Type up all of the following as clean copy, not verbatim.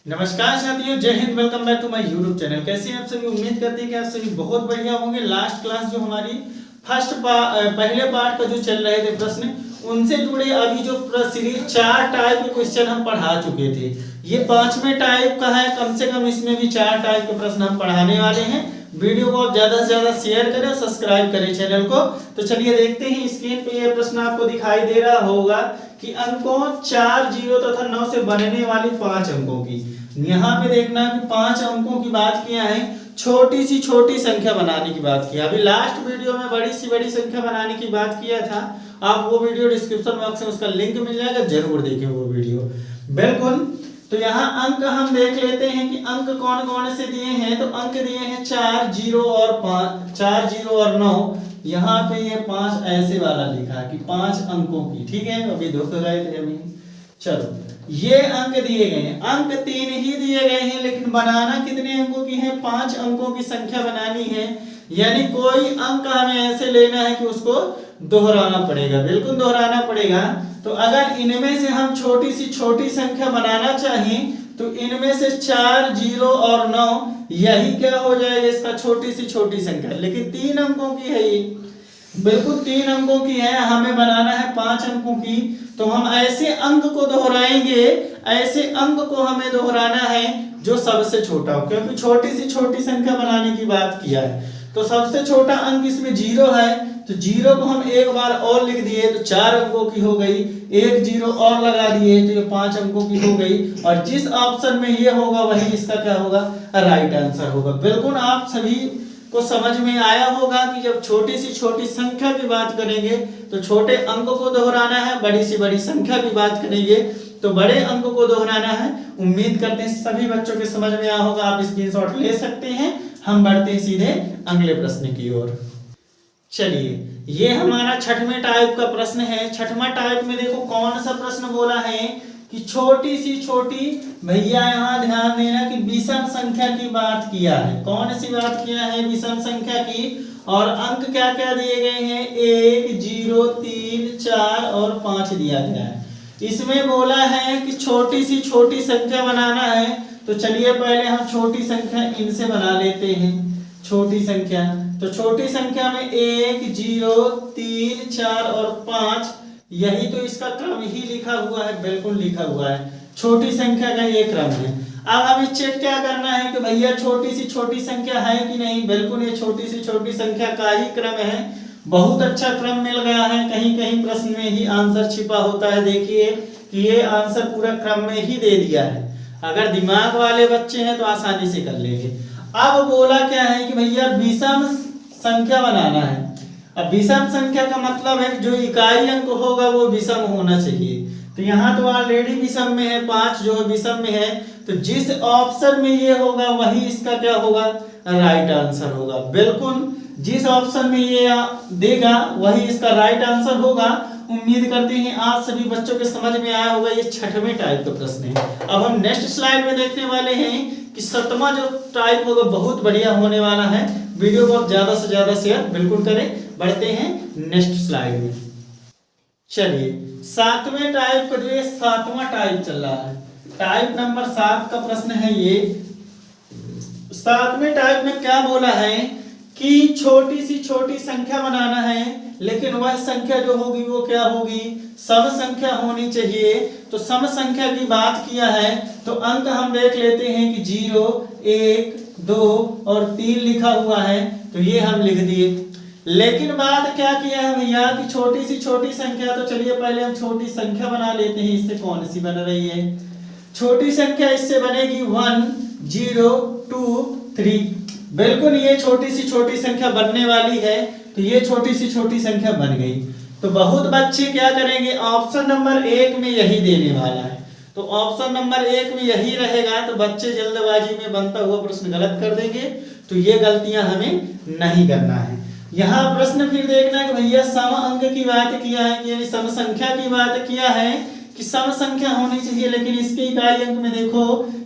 नमस्कार साथियों, जय Hind. Welcome back to my YouTube channel. कैसे हैं आप सभी? उम्मीद करते हैं कि आप सभी बहुत बढ़िया होंगे। लास्ट क्लास जो हमारी पहले पार्ट का जो चल रहे थे प्रश्न, उनसे जुड़े अभी जो सीरीज 4 टाइप के क्वेश्चन हम पढ़ा चुके थे, ये 5वें टाइप का है। कम से कम इसमें भी 4 टाइप के प्रश्न हम पढ़ाने वाले हैं। वीडियो को आप ज्यादा से ज्यादा शेयर करें और सब्सक्राइब करें चैनल को। तो चलिए देखते हैं। स्क्रीन पे ये प्रश्न आपको दिखाई दे रहा होगा कि अंकों 4, 0 तथा 9 से बनने वाली 5 अंकों की, यहाँ पे देखना कि 5 अंकों की बात किया है। छोटी सी छोटी संख्या बनाने की बात की। अभी लास्ट वीडियो में बड़ी सी बड़ी संख्या बनाने की बात किया था। आप वो वीडियो डिस्क्रिप्शन बॉक्स में उसका लिंक मिल जाएगा, जरूर देखें वो वीडियो। बिल्कुल। तो यहाँ अंक हम देख लेते हैं कि अंक कौन कौन से दिए हैं। तो अंक दिए हैं 4, 0 और 5, 4, 0 और 9। यहाँ पे ये 5 ऐसे वाला लिखा है कि 5 अंकों की, ठीक है। अभी धुक गए थे अभी। चलो, ये अंक दिए गए हैं। अंक 3 ही दिए गए हैं, लेकिन बनाना कितने अंकों की है? 5 अंकों की संख्या बनानी है। यानी कोई अंक हमें ऐसे लेना है कि उसको दोहराना पड़ेगा। बिल्कुल दोहराना पड़ेगा। तो अगर इनमें से हम छोटी सी छोटी संख्या बनाना चाहें तो इनमें से 4, 0 और 9 यही क्या हो जाएगा? इसका छोटी सी छोटी संख्या। लेकिन 3 अंकों की है ये। बिल्कुल 3 अंकों की है, हमें बनाना है 5 अंकों की। तो हम ऐसे अंक को दोहराएंगे, ऐसे अंक को हमें दोहराना है जो सबसे छोटा हो, क्योंकि छोटी सी छोटी संख्या बनाने की बात किया है। तो सबसे छोटा अंक इसमें 0 है, तो 0 को हम एक बार और लिख दिए तो 4 अंकों की हो गई। एक 0 और लगा दिए तो ये 5 अंकों की हो गई। और जिस ऑप्शन में ये होगा वही इसका क्या होगा? राइट आंसर होगा। बिल्कुल आप सभी को समझ में आया होगा कि जब छोटी सी छोटी संख्या की बात करेंगे तो छोटे अंक को दोहराना है, बड़ी सी बड़ी संख्या की बात करेंगे तो बड़े अंक को दोहराना है। उम्मीद करते हैं सभी बच्चों के समझ में आया होगा। आप स्क्रीनशॉट ले सकते हैं। हम बढ़ते हैं सीधे अगले प्रश्न की ओर। चलिए, ये हमारा 6वें टाइप का प्रश्न है। 6वां टाइप में देखो कौन सा प्रश्न बोला है कि छोटी सी छोटी, भैया यहाँ ध्यान देना कि विषम संख्या की बात किया है। कौन सी बात किया है? विषम संख्या की। और अंक क्या क्या दिए गए हैं? 1, 0, 3, 4 और 5 दिया गया है। इसमें बोला है कि छोटी सी छोटी संख्या बनाना है। तो चलिए पहले हम छोटी संख्या इनसे बना लेते हैं। छोटी संख्या, तो छोटी संख्या में 1, 0, 3, 4 और 5, यही तो इसका क्रम ही लिखा हुआ है। बिल्कुल लिखा हुआ है, छोटी संख्या का ये क्रम है। अब हमें चेक क्या करना है कि भैया छोटी सी छोटी संख्या है कि नहीं। बिल्कुल ये छोटी सी छोटी संख्या का ही क्रम है। बहुत अच्छा क्रम मिल गया है। कहीं कहीं प्रश्न में ही आंसर छिपा होता है। देखिए कि ये आंसर पूरा क्रम में ही दे दिया है। अगर दिमाग वाले बच्चे हैं तो आसानी से कर लेंगे। अब बोला क्या है कि भैया विषम संख्या बनाना है। अब विषम संख्या का मतलब है जो इकाई अंक होगा वो विषम होना चाहिए। तो यहाँ तो ऑलरेडी विषम में है, 5 जो है विषम में है। तो जिस ऑप्शन में ये होगा वही इसका क्या होगा? राइट आंसर होगा। बिल्कुल जिस ऑप्शन में ये देगा वही इसका राइट आंसर होगा। उम्मीद करते हैं आप सभी बच्चों के समझ में आया होगा। ये 6वें टाइप का प्रश्न है। अब हम नेक्स्ट स्लाइड में देखने वाले हैं कि 7वां जो टाइप होगा बहुत बढ़िया होने वाला है। वीडियो को आप ज्यादा से ज्यादा शेयर बिल्कुल करें। बढ़ते हैं नेक्स्ट स्लाइड में। चलिए, 7वें टाइप का जो ये 7वां टाइप चल रहा है, टाइप नंबर 7 का प्रश्न है ये। 7वें टाइप में क्या बोला है कि छोटी सी छोटी संख्या बनाना है, लेकिन वह संख्या जो होगी वो क्या होगी? सम संख्या होनी चाहिए। तो सम संख्या की बात किया है तो अंक हम देख लेते हैं कि 0, 1, 2 और 3 लिखा हुआ है। तो ये हम लिख दिए। लेकिन बात क्या किया है भैया कि छोटी सी छोटी संख्या। तो चलिए पहले हम छोटी संख्या बना लेते हैं। इससे कौन सी बन रही है? छोटी संख्या इससे बनेगी 1, 0, 2, 3। बिल्कुल ये छोटी सी छोटी संख्या बनने वाली है। तो ये छोटी सी छोटी संख्या बन गई। तो बहुत बच्चे क्या करेंगे? ऑप्शन नंबर 1 में यही देने वाला है। तो ऑप्शन नंबर 1 में यही रहेगा। तो बच्चे जल्दबाजी में बनता हुआ प्रश्न गलत कर देंगे। तो ये गलतियां हमें नहीं करना है। यहाँ प्रश्न फिर देखना है कि भैया सम अंक की बात किया है, यानी सम संख्या की बात किया है कि सम संख्या होनी चाहिए। लेकिन इसके इकाई अंक में देखो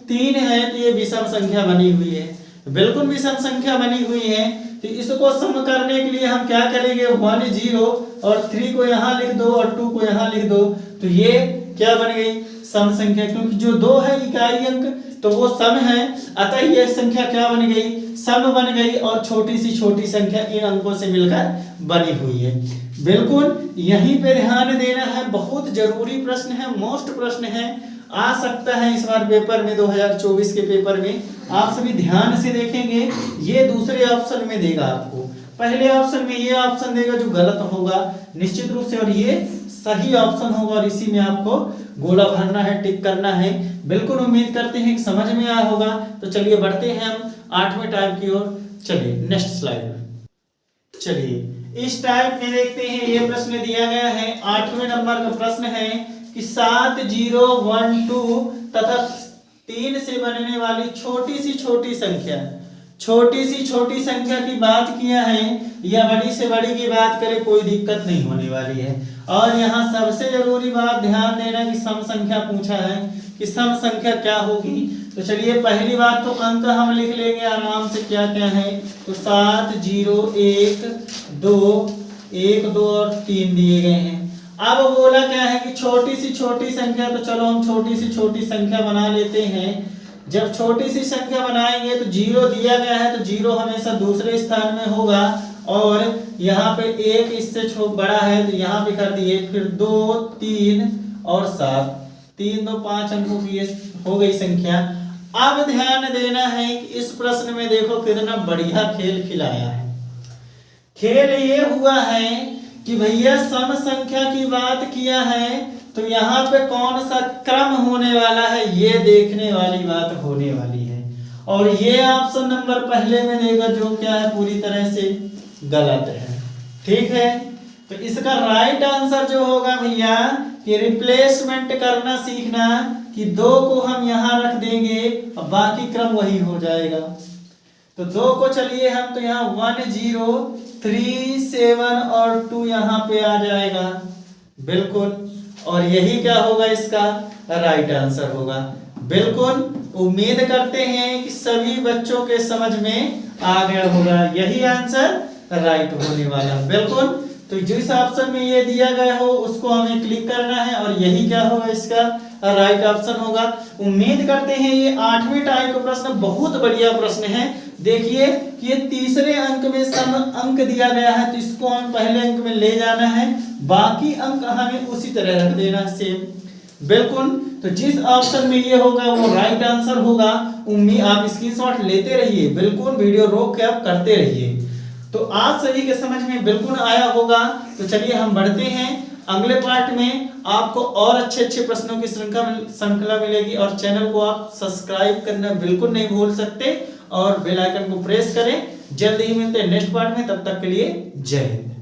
3 है, तो ये विषम संख्या बनी हुई है। बिल्कुल विषम संख्या बनी हुई है। तो इसको सम करने के लिए हम क्या करेंगे? 1, 0 और 3 को यहाँ लिख दो और 2 को यहाँ लिख दो। तो ये क्या बन गई? सम संख्या, क्योंकि जो 2 है इकाई अंक तो वो सम है, अतः यह संख्या क्या बन गई, सम बन गई और छोटी सी संख्या इन अंकों से मिलकर बनी हुई है। बिल्कुल यहीं पे ध्यान देना है, बहुत जरूरी प्रश्न है, मोस्ट प्रश्न है, आ सकता है इस बार पेपर में 2024 के पेपर में। आप सभी ध्यान से देखेंगे, ये दूसरे ऑप्शन में देगा आपको, पहले ऑप्शन में ये ऑप्शन देगा जो गलत होगा निश्चित रूप से, और ये सही ऑप्शन होगा और इसी में आपको गोला भरना है, टिक करना है। बिल्कुल उम्मीद करते हैं कि समझ में आया होगा। तो चलिए बढ़ते हैं हम 8वें टाइप की ओर। चलिए नेक्स्ट स्लाइड। चलिए इस टाइप में देखते हैं, ये प्रश्न दिया गया है 8वें नंबर का प्रश्न है कि 7, 0, 1, 2 तथा 3 से बनने वाली छोटी सी छोटी संख्या की बात किया है, या बड़ी से बड़ी की बात करें कोई दिक्कत नहीं होने वाली है। और यहाँ सबसे जरूरी बात ध्यान देना कि सम संख्या पूछा है कि सम संख्या क्या होगी। तो चलिए पहली बात तो अंक हम लिख लेंगे आराम से, क्या क्या है, तो 7, 0, 1, 2 और 3 दिए गए हैं। अब बोला क्या है कि छोटी सी संख्या, तो चलो हम छोटी सी संख्या बना लेते हैं। जब छोटी सी संख्या बनाएंगे तो 0 दिया गया है, तो 0 हमेशा दूसरे स्थान में होगा, और यहाँ पे 1 इससे बड़ा है तो यहाँ पे कर दिए, फिर 2, 3 और 7, 3, 2, 5 अंकों की हो गई संख्या। अब ध्यान देना है कि इस प्रश्न में देखो कितना बढ़िया खेल खिलाया है। खेल ये हुआ है कि भैया सम संख्या की बात किया है, तो यहाँ पे कौन सा क्रम होने वाला है ये देखने वाली बात होने वाली है, और ये ऑप्शन नंबर पहले में देगा जो क्या है पूरी तरह से गलत है। ठीक है, तो इसका राइट आंसर जो होगा भैया कि रिप्लेसमेंट करना सीखना, कि 2 को हम यहाँ रख देंगे और बाकी क्रम वही हो जाएगा। तो 2 को चलिए हम तो यहाँ 1, 0, 3, 7 और 2 यहाँ पे आ जाएगा बिल्कुल, और यही क्या होगा इसका राइट आंसर होगा। बिल्कुल उम्मीद करते हैं कि सभी बच्चों के समझ में आ गया होगा, यही आंसर राइट होने वाला। बिल्कुल, तो जिस ऑप्शन में ये दिया गया हो उसको हमें क्लिक करना है और यही क्या होगा इसका राइट ऑप्शन होगा। उम्मीद करते हैं ये 8वें टाइप का प्रश्न बहुत बढ़िया प्रश्न है। देखिए ये तीसरे अंक में सम अंक दिया गया है, तो इसको हम पहले अंक में ले जाना है, बाकी अंक हमें उसी तरह रख देना सेम। बिल्कुल, तो जिस ऑप्शन में ये होगा वो राइट आंसर होगा। उम्मीद आप स्क्रीनशॉट लेते रहिए, बिल्कुल वीडियो रोक के आप करते रहिए। तो आप सभी के समझ में बिल्कुल आया होगा। तो चलिए हम बढ़ते हैं अगले पार्ट में। आपको और अच्छे प्रश्नों की श्रृंखला मिलेगी, और चैनल को आप सब्सक्राइब करना बिल्कुल नहीं भूल सकते, और बेल आइकन को प्रेस करें। जल्द ही मिलते हैं नेक्स्ट पार्ट में, तब तक के लिए जय हिंद।